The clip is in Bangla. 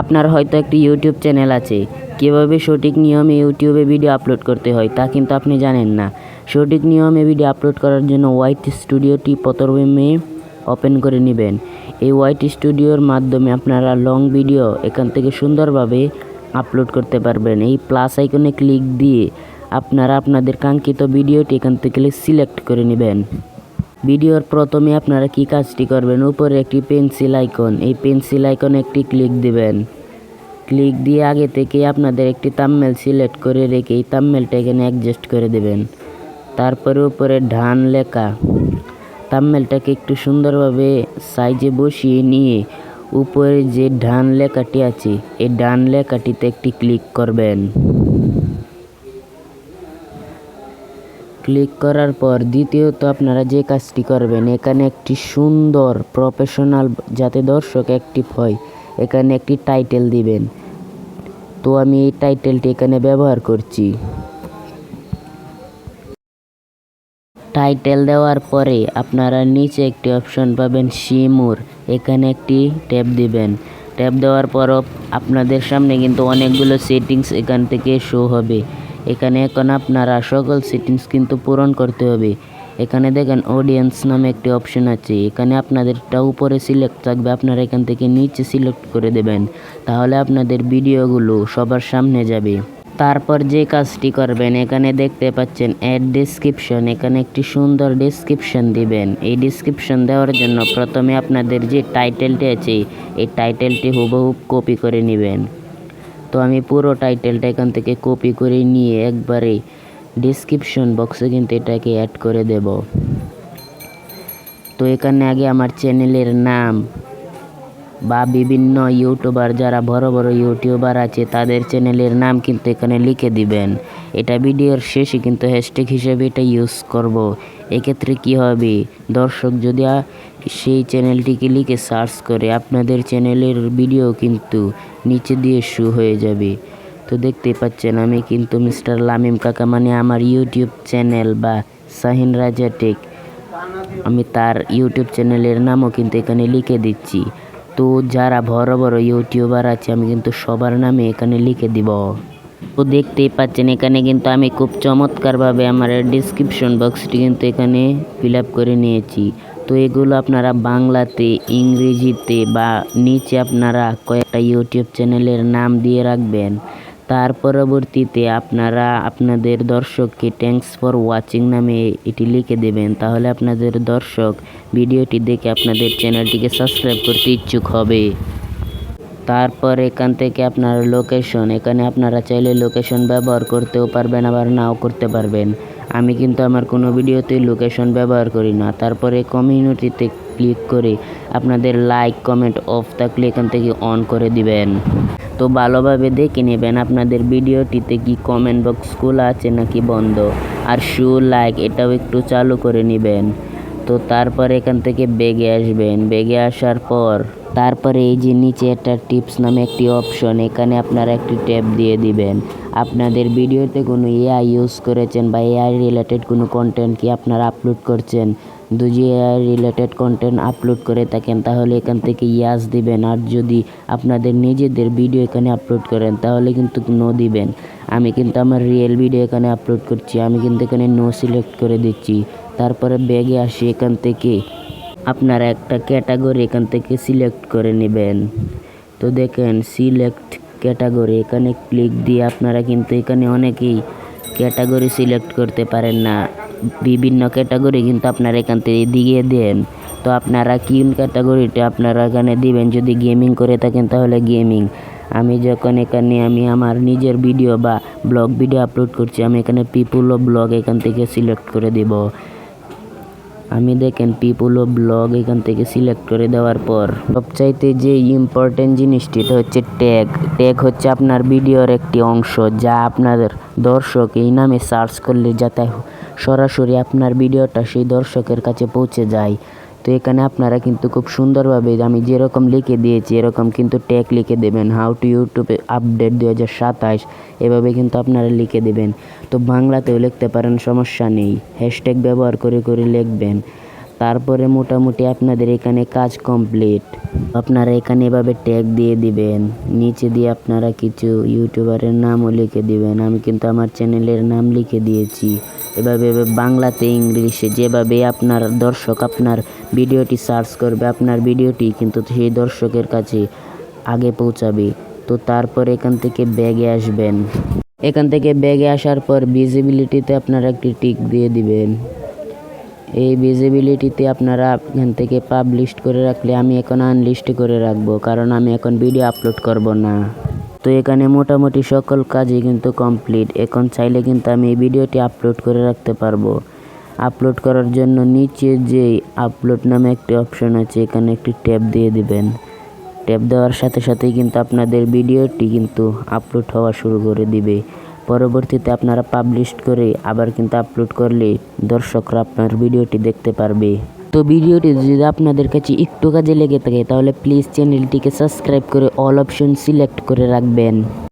আপনার হয়তো একটি ইউটিউব চ্যানেল আছে, কীভাবে সঠিক নিয়মে ইউটিউবে ভিডিও আপলোড করতে হয় তা কিন্তু আপনি জানেন না। সঠিক নিয়মে ভিডিও আপলোড করার জন্য ওয়াইটি স্টুডিওটি প্রথমে ওপেন করে নেবেন। এই ওয়াইটি স্টুডিওর মাধ্যমে আপনারা লং ভিডিও এখান থেকে সুন্দরভাবে আপলোড করতে পারবেন। এই প্লাস আইকনে ক্লিক দিয়ে আপনারা আপনাদের কাঙ্ক্ষিত ভিডিওটি এখান থেকে সিলেক্ট করে নেবেন। ভিডিওর প্রথমে আপনারা কি কাজটি করবেন, উপরে একটি পেন্সিল আইকন, এই পেন্সিল আইকনে একটি ক্লিক দিবেন। ক্লিক দিয়ে আগে থেকে আপনাদের একটি থাম্বনেল সিলেক্ট করে রেখে এই থাম্বনেলটা এখানে অ্যাডজাস্ট করে দেবেন। তারপরে উপরে ডান লেখা, থাম্বনেলটাকে একটু সুন্দরভাবে সাইজে বসিয়ে নিয়ে উপরে যে ডান লেখাটি আছে এই ডান লেখাটিতে একটি ক্লিক করবেন। ক্লিক করার পর দ্বিতীয়ত আপনারা যে কাজটি করবেন, এখানে একটি সুন্দর প্রফেশনাল যাতে দর্শক অ্যাক্টিভ হয় এখানে একটি টাইটেল দিবেন। তো আমি এই টাইটেলটি এখানে ব্যবহার করছি। টাইটেল দেওয়ার পরে আপনারা নিচে একটি অপশন পাবেন শিমুর, এখানে একটি ট্যাপ দিবেন। ট্যাপ দেওয়ার পরও আপনাদের সামনে কিন্তু অনেকগুলো সেটিংস এখান থেকে শো হবে। এখানে এখন আপনারা সকল সেটিংস কিন্তু পূরণ করতে হবে। এখানে দেখেন অডিয়েন্স নামে একটি অপশন আছে, এখানে আপনাদেরটা উপরে সিলেক্ট থাকবে, আপনারা এখান থেকে নিচে সিলেক্ট করে দেবেন, তাহলে আপনাদের ভিডিওগুলো সবার সামনে যাবে। তারপর যে কাজটি করবেন, এখানে দেখতে পাচ্ছেন অ্যাড ডেসক্রিপশন, এখানে একটি সুন্দর ডেসক্রিপশন দিবেন। এই ডেসক্রিপশন দেওয়ার জন্য প্রথমে আপনাদের যে টাইটেলটি আছে এই টাইটেলটি হুবহু কপি করে নেবেন। তো আমি পুরো টাইটেলটা এখান থেকে কপি করে নিয়ে একবারে ডেসক্রিপশন বক্সে কিন্তু এটাকে অ্যাড করে দেব। তো এখানে আগে আমার চ্যানেলের নাম বা বিভিন্ন ইউটিউবার যারা বড় বড় ইউটিউবার আছে তাদের চ্যানেলের নাম কিন্তু এখানে লিখে দিবেন। এটা ভিডিওর শেষে কিন্তু হ্যাশট্যাগ হিসেবে এটা ইউজ করব। এক্ষেত্রে কি হবে, দর্শক যদি সেই চ্যানেলটিকে লিখে সার্চ করে আপনাদের চ্যানেলের ভিডিও কিন্তু নিচে দিয়ে শো হয়ে যাবে। তো দেখতে পাচ্ছেন আমি কিন্তু মিস্টার লামিম কাকা মানে আমার ইউটিউব চ্যানেল বা শাহিন রাজা টেক, আমি তার ইউটিউব চ্যানেলের নামও কিন্তু এখানে লিখে দিচ্ছি। তো যারা বড় বড় ইউটিউবার আছে আমি কিন্তু সবার নামে এখানে লিখে দিব। তো দেখতেই পাচ্ছেন এখানে কিন্তু আমি খুব চমৎকারভাবে আমার ডেসক্রিপশন বক্সটি কিন্তু এখানে ফিল আপ করে নিয়েছি। তো এগুলো আপনারা বাংলাতে, ইংরেজিতে বা নিচে আপনারা কয়েকটা ইউটিউব চ্যানেলের নাম দিয়ে রাখবেন। তার পরবর্তীতে আপনারা আপনাদের দর্শককে থ্যাঙ্কস ফর ওয়াচিং নামে এটি লিখে দেবেন, তাহলে আপনাদের দর্শক ভিডিওটি দেখে আপনাদের চ্যানেলটিকে সাবস্ক্রাইব করতে ইচ্ছুক হবে। তারপর এখান থেকে আপনার লোকেশন, এখানে আপনারা চাইলে লোকেশন ব্যবহার করতেও পারবেন আবার নাও করতে পারবেন। আমি কিন্তু আমার কোনো ভিডিওতেই লোকেশন ব্যবহার করি না। তারপরে কমিউনিটিতে ক্লিক করে আপনাদের লাইক কমেন্ট অফ থাকলে এখান থেকে অন করে দিবেন। তো ভালোভাবে দেখে নেবেন আপনাদের ভিডিওটিতে কি কমেন্ট বক্স খোলা আছে নাকি বন্ধ, আর শো লাইক এটাও একটু চালু করে নেবেন। তো তারপর এখান থেকে ব্যাগে আসবেন, ব্যাগে আসার পর তারপরে এই যে নিচে একটা টিপস নামে একটি অপশন, এখানে আপনারা একটি ট্যাপ দিয়ে দিবেন। আপনাদের ভিডিওতে কোনো এআই ইউজ করেছেন বা এআই রিলেটেড কোনো কন্টেন্ট কি আপনারা আপলোড করছেন, যদি এআই রিলেটেড কন্টেন্ট আপলোড করে থাকেন তাহলে এখান থেকে ইয়াস দিবেন, আর যদি আপনাদের নিজেদের ভিডিও এখানে আপলোড করেন তাহলে কিন্তু নো দিবেন। আমি কিন্তু আমার রিয়েল ভিডিও এখানে আপলোড করছি, আমি কিন্তু এখানে নো সিলেক্ট করে দিচ্ছি। তারপরে ব্যাগে আসি, এখান থেকে আপনারা একটা ক্যাটাগরি এখান থেকে সিলেক্ট করে নেবেন। তো দেখেন সিলেক্ট ক্যাটাগরি, এখানে ক্লিক দিয়ে আপনারা কিন্তু এখানে অনেকেই ক্যাটাগরি সিলেক্ট করতে পারেন না, বিভিন্ন ক্যাটাগরি কিন্তু আপনারা এখান থেকে দিয়ে দেন। তো আপনারা কোন ক্যাটাগরিটা আপনারা এখানে দিবেন, যদি গেমিং করে থাকেন তাহলে গেমিং। আমি যখন এখানে আমি আমার নিজের ভিডিও বা ব্লগ ভিডিও আপলোড করছি, আমি এখানে পিপুল ও ব্লগ এখান থেকে সিলেক্ট করে দেব। আমি দেখেন পিপুল ও ব্লগ এখান থেকে সিলেক্ট করে দেওয়ার পর সবচাইতে যে ইম্পর্টেন্ট জিনিসটি এটা হচ্ছে ট্যাগ। ট্যাগ হচ্ছে আপনার ভিডিওর একটি অংশ যা আপনাদের দর্শক এই নামে সার্চ করলে যাতে সরাসরি আপনার ভিডিওটা সেই দর্শকের কাছে পৌঁছে যায়। তো এখানে আপনারা কিন্তু খুব সুন্দরভাবে আমি যেরকম লিখে দিয়েছি এরকম কিন্তু ট্যাগ লিখে দেবেন, হাউ টু ইউটিউব আপডেট 2027 এভাবে কিন্তু আপনারা লিখে দেবেন। তো বাংলাতেও লিখতে পারেন, সমস্যা নেই, হ্যাশট্যাগ ব্যবহার করে করে লিখবেন। তারপরে মোটামুটি আপনাদের এখানে কাজ কমপ্লিট। আপনারা এখানে এভাবে ট্যাগ দিয়ে দিবেন, নিচে দিয়ে আপনারা কিছু ইউটিউবারের নামও লিখে দিবেন। আমি কিন্তু আমার চ্যানেলের নাম লিখে দিয়েছি। এভাবে বাংলাতে ইংলিশে যেভাবে আপনার দর্শক আপনার ভিডিওটি সার্চ করবে, আপনার ভিডিওটি কিন্তু সেই দর্শকের কাছে আগে পৌঁছাবে। তো তারপর এখান থেকে ব্যাগে আসবেন। এখান থেকে ব্যাগে আসার পর ভিজিবিলিটিতে আপনারা একটি টিক দিয়ে দিবেন। এই ভিজিবিলিটিতে আপনারা এখান থেকে পাবলিশ করে রাখলে, আমি এখন আনলিস্ট করে রাখবো, কারণ আমি এখন ভিডিও আপলোড করব না। তো এখানে মোটামুটি সকল কাজই কিন্তু কমপ্লিট। এখন চাইলে কিন্তু আমি এই ভিডিওটি আপলোড করে রাখতে পারবো। আপলোড করার জন্য নিচে যে আপলোড নামে একটি অপশন আছে, এখানে একটি ট্যাব দিয়ে দিবেন। ট্যাব দেওয়ার সাথে সাথেই কিন্তু আপনাদের ভিডিওটি কিন্তু আপলোড হওয়া শুরু করে দিবে। পরবর্তীতে আপনারা পাবলিশ করে আবার কিন্তু আপলোড করলে দর্শকরা আপনার ভিডিওটি দেখতে পারবে। তো ভিডিওটি যদি আপনাদের কাছে একটু কাজে লেগে থাকে তাহলে প্লিজ চ্যানেলটিকে সাবস্ক্রাইব করে অল অপশন সিলেক্ট করে রাখবেন।